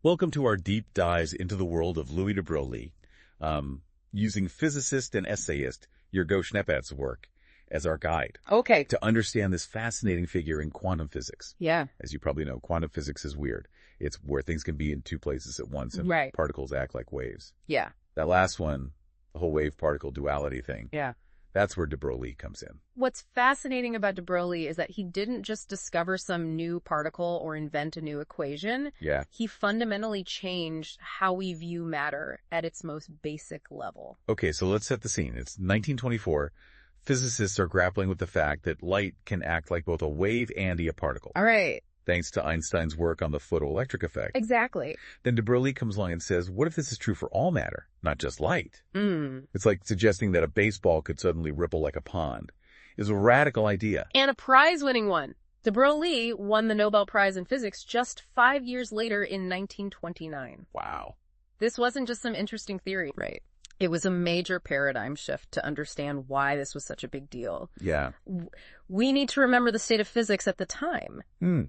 Welcome to our deep dives into the world of Louis de Broglie, using physicist and essayist Yurgo Schneppat's work as our guide Okay. to understand this fascinating figure in quantum physics. Yeah. As you probably know, quantum physics is weird. It's where things can be in two places at once and Right. particles act like waves. Yeah. That last one, the whole wave-particle duality thing, Yeah. that's where de Broglie comes in. What's fascinating about de Broglie is that he didn't just discover some new particle or invent a new equation. Yeah. He fundamentally changed how we view matter at its most basic level. Okay, so let's set the scene. It's 1924. Physicists are grappling with the fact that light can act like both a wave and a particle, All right. thanks to Einstein's work on the photoelectric effect. Exactly. Then de Broglie comes along and says, what if this is true for all matter, not just light? Mm. It's like suggesting that a baseball could suddenly ripple like a pond. It's a radical idea. And a prize-winning one. De Broglie won the Nobel Prize in Physics just 5 years later in 1929. Wow. This wasn't just some interesting theory, right? It was a major paradigm shift to understand why this was such a big deal. Yeah. We need to remember the state of physics at the time.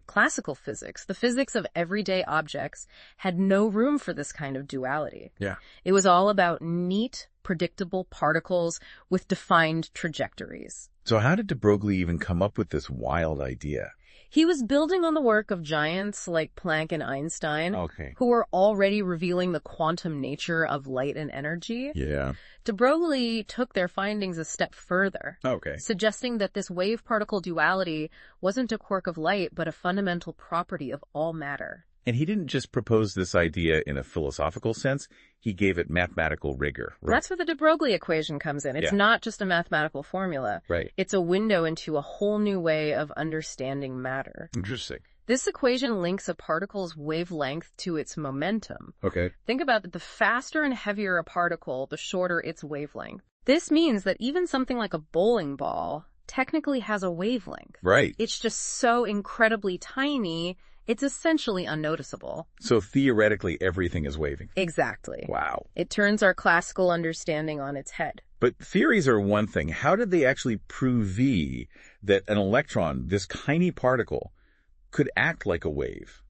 Classical physics, the physics of everyday objects, had no room for this kind of duality. Yeah. It was all about neat, predictable particles with defined trajectories. So how did de Broglie even come up with this wild idea? He was building on the work of giants like Planck and Einstein, Okay. who were already revealing the quantum nature of light and energy. Yeah. De Broglie took their findings a step further, Okay. suggesting that this wave-particle duality wasn't a quirk of light, but a fundamental property of all matter. And he didn't just propose this idea in a philosophical sense. He gave it mathematical rigor. Right? That's where the de Broglie equation comes in. It's Yeah. not just a mathematical formula. Right. It's a window into a whole new way of understanding matter. Interesting. This equation links a particle's wavelength to its momentum. Okay. Think about it, the faster and heavier a particle, the shorter its wavelength. This means that even something like a bowling ball technically has a wavelength. Right. It's just so incredibly tiny, it's essentially unnoticeable. So theoretically, everything is waving. Exactly. Wow. It turns our classical understanding on its head. But theories are one thing. How did they actually prove that an electron, this tiny particle, could act like a wave?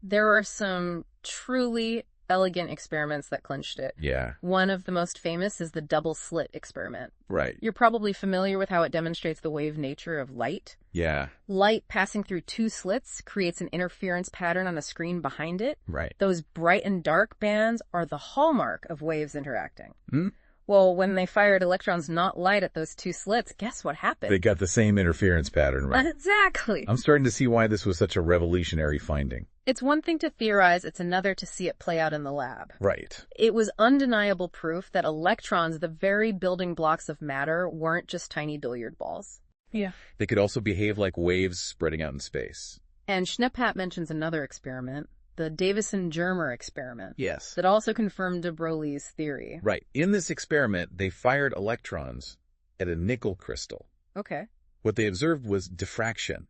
There are some truly elegant experiments that clinched it. Yeah. One of the most famous is the double slit experiment. Right. You're probably familiar with how it demonstrates the wave nature of light. Yeah. Light passing through two slits creates an interference pattern on a screen behind it. Right. Those bright and dark bands are the hallmark of waves interacting. Hmm? Well, when they fired electrons not light at those two slits, guess what happened? They got the same interference pattern, right? Exactly. I'm starting to see why this was such a revolutionary finding. It's one thing to theorize, it's another to see it play out in the lab. Right. It was undeniable proof that electrons, the very building blocks of matter, weren't just tiny billiard balls. Yeah. They could also behave like waves spreading out in space. And Schneppat mentions another experiment, the Davison-Germer experiment, Yes. that also confirmed de Broglie's theory. Right. In this experiment, they fired electrons at a nickel crystal. Okay. What they observed was diffraction.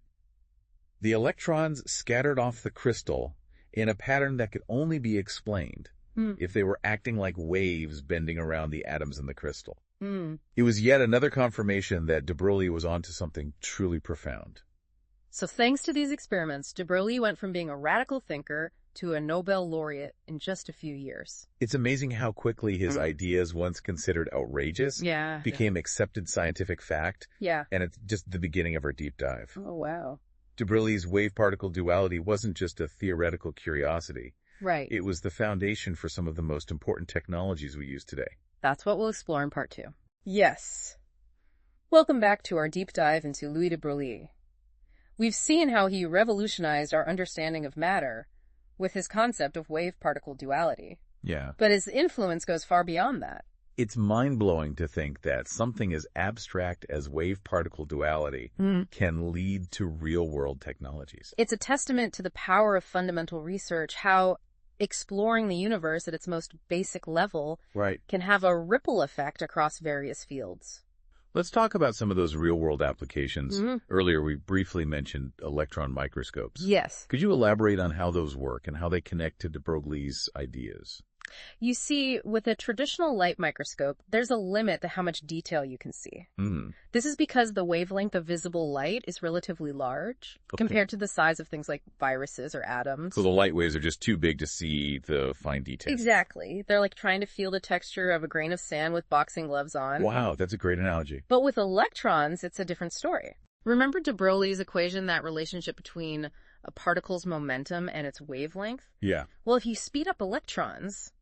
The electrons scattered off the crystal in a pattern that could only be explained if they were acting like waves bending around the atoms in the crystal. It was yet another confirmation that de Broglie was onto something truly profound. So thanks to these experiments, de Broglie went from being a radical thinker to a Nobel laureate in just a few years. It's amazing how quickly his ideas, once considered outrageous, Yeah. became accepted scientific fact, Yeah. and it's just the beginning of our deep dive. Oh, wow. De Broglie's wave-particle duality wasn't just a theoretical curiosity. Right. It was the foundation for some of the most important technologies we use today. That's what we'll explore in part 2. Yes. Welcome back to our deep dive into Louis de Broglie. We've seen how he revolutionized our understanding of matter with his concept of wave-particle duality. Yeah. But his influence goes far beyond that. It's mind-blowing to think that something as abstract as wave-particle duality can lead to real-world technologies. It's a testament to the power of fundamental research, how exploring the universe at its most basic level Right. can have a ripple effect across various fields. Let's talk about some of those real-world applications. Earlier, we briefly mentioned electron microscopes. Yes. Could you elaborate on how those work and how they connect to de Broglie's ideas? You see, with a traditional light microscope, there's a limit to how much detail you can see. This is because the wavelength of visible light is relatively large compared to the size of things like viruses or atoms. So the light waves are just too big to see the fine details. Exactly. They're like trying to feel the texture of a grain of sand with boxing gloves on. Wow, that's a great analogy. But with electrons, it's a different story. Remember de Broglie's equation, that relationship between a particle's momentum and its wavelength? Yeah. Well, if you speed up electrons,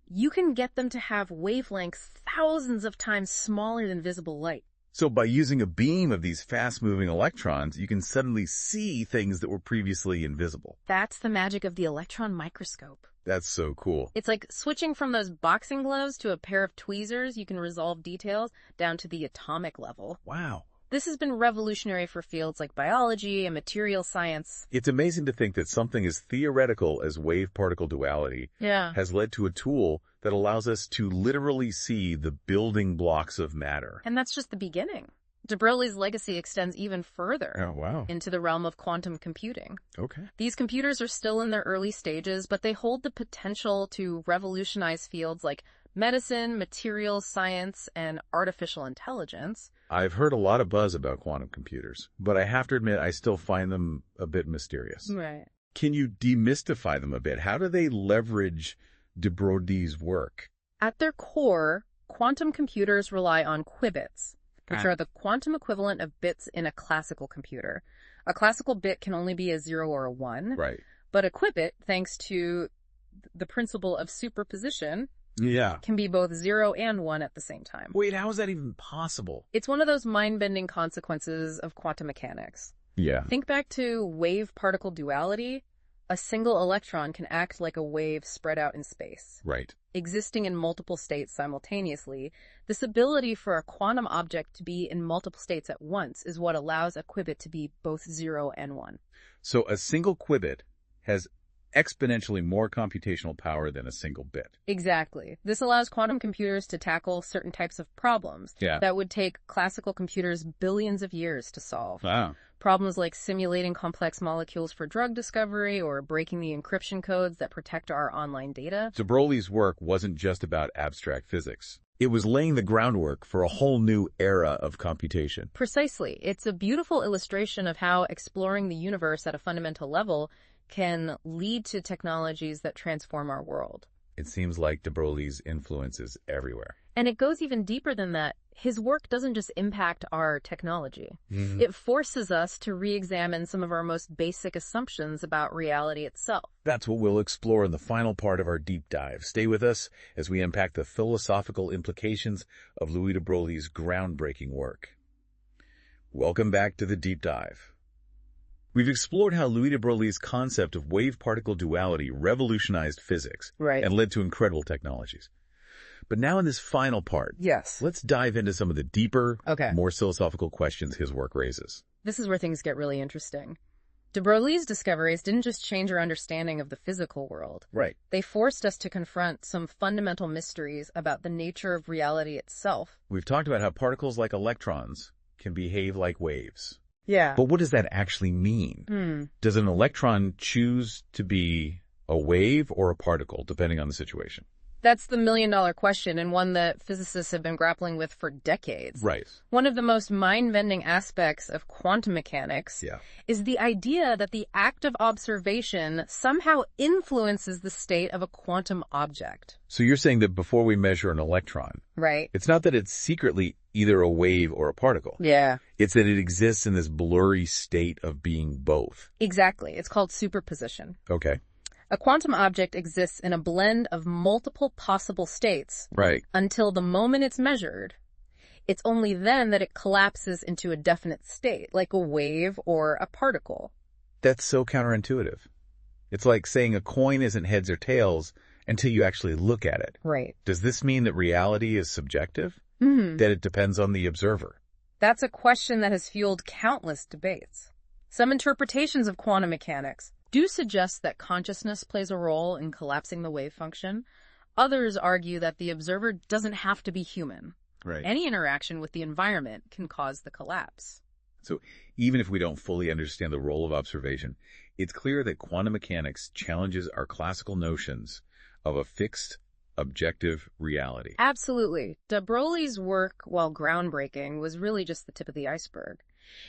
you can get them to have wavelengths thousands of times smaller than visible light. So by using a beam of these fast-moving electrons, you can suddenly see things that were previously invisible. That's the magic of the electron microscope. That's so cool. It's like switching from those boxing gloves to a pair of tweezers. You can resolve details down to the atomic level. Wow. This has been revolutionary for fields like biology and material science. It's amazing to think that something as theoretical as wave-particle duality has led to a tool that allows us to literally see the building blocks of matter. And that's just the beginning. De Broglie's legacy extends even further into the realm of quantum computing. Okay. These computers are still in their early stages, but they hold the potential to revolutionize fields like medicine, materials science, and artificial intelligence. I've heard a lot of buzz about quantum computers, but I have to admit I still find them a bit mysterious. Right. Can you demystify them a bit? How do they leverage de Broglie's work? At their core, quantum computers rely on qubits, which are the quantum equivalent of bits in a classical computer. A classical bit can only be a 0 or a 1. Right. But a qubit, thanks to the principle of superposition, can be both 0 and 1 at the same time. Wait, how is that even possible? It's one of those mind-bending consequences of quantum mechanics. Yeah. Think back to wave-particle duality. A single electron can act like a wave spread out in space. Right. Existing in multiple states simultaneously, this ability for a quantum object to be in multiple states at once is what allows a qubit to be both 0 and 1. So a single qubit has exponentially more computational power than a single bit. Exactly. This allows quantum computers to tackle certain types of problems that would take classical computers billions of years to solve. Wow. Problems like simulating complex molecules for drug discovery or breaking the encryption codes that protect our online data. De Broglie's work wasn't just about abstract physics. It was laying the groundwork for a whole new era of computation. Precisely. It's a beautiful illustration of how exploring the universe at a fundamental level can lead to technologies that transform our world. It seems like de Broglie's influence is everywhere. And it goes even deeper than that. His work doesn't just impact our technology. It forces us to re-examine some of our most basic assumptions about reality itself. That's what we'll explore in the final part of our deep dive. Stay with us as we unpack the philosophical implications of Louis de Broglie's groundbreaking work. Welcome back to the deep dive. We've explored how Louis de Broglie's concept of wave-particle duality revolutionized physics and led to incredible technologies. But now in this final part, let's dive into some of the deeper, more philosophical questions his work raises. This is where things get really interesting. De Broglie's discoveries didn't just change our understanding of the physical world. Right. They forced us to confront some fundamental mysteries about the nature of reality itself. We've talked about how particles like electrons can behave like waves. Yeah. But what does that actually mean? Does an electron choose to be a wave or a particle, depending on the situation? That's the million-dollar question, and one that physicists have been grappling with for decades. Right. One of the most mind-bending aspects of quantum mechanics is the idea that the act of observation somehow influences the state of a quantum object. So you're saying that before we measure an electron, it's not that it's secretly either a wave or a particle. Yeah. It's that it exists in this blurry state of being both. Exactly. It's called superposition. Okay. A quantum object exists in a blend of multiple possible states until the moment it's measured. It's only then that it collapses into a definite state, like a wave or a particle. That's so counterintuitive. It's like saying a coin isn't heads or tails until you actually look at it. Right. Does this mean that reality is subjective? That it depends on the observer? That's a question that has fueled countless debates. Some interpretations of quantum mechanics do suggest that consciousness plays a role in collapsing the wave function. Others argue that the observer doesn't have to be human. Right. Any interaction with the environment can cause the collapse. So even if we don't fully understand the role of observation, it's clear that quantum mechanics challenges our classical notions of a fixed, objective reality. Absolutely. De Broglie's work, while groundbreaking, was really just the tip of the iceberg.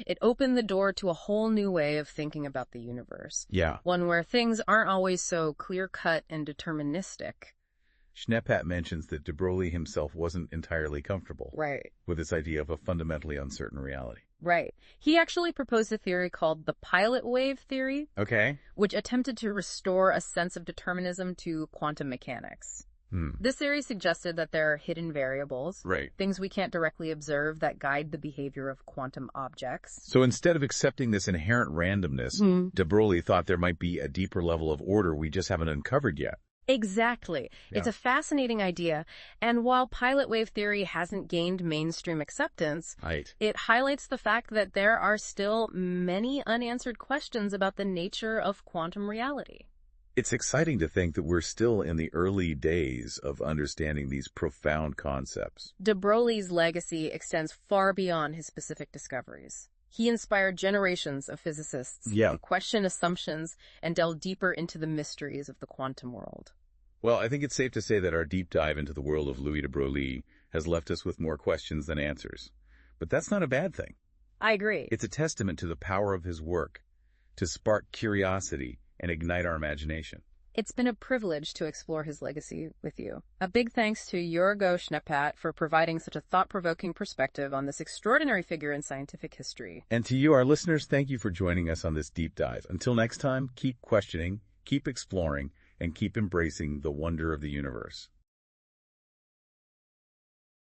It opened the door to a whole new way of thinking about the universe. Yeah. One where things aren't always so clear-cut and deterministic. Schneppat mentions that de Broglie himself wasn't entirely comfortable Right. with this idea of a fundamentally uncertain reality. Right. He actually proposed a theory called the pilot wave theory, Okay. which attempted to restore a sense of determinism to quantum mechanics. This theory suggested that there are hidden variables, Right. things we can't directly observe that guide the behavior of quantum objects. So instead of accepting this inherent randomness, de Broglie thought there might be a deeper level of order we just haven't uncovered yet. Exactly. Yeah. It's a fascinating idea, and while pilot wave theory hasn't gained mainstream acceptance, Right. it highlights the fact that there are still many unanswered questions about the nature of quantum reality. It's exciting to think that we're still in the early days of understanding these profound concepts. De Broglie's legacy extends far beyond his specific discoveries. He inspired generations of physicists to question assumptions and delve deeper into the mysteries of the quantum world. Well, I think it's safe to say that our deep dive into the world of Louis de Broglie has left us with more questions than answers. But that's not a bad thing. I agree. It's a testament to the power of his work to spark curiosity and ignite our imagination. It's been a privilege to explore his legacy with you. A big thanks to Yorgo Schneppat for providing such a thought-provoking perspective on this extraordinary figure in scientific history. And to you, our listeners, thank you for joining us on this deep dive. Until next time, keep questioning, keep exploring, and keep embracing the wonder of the universe.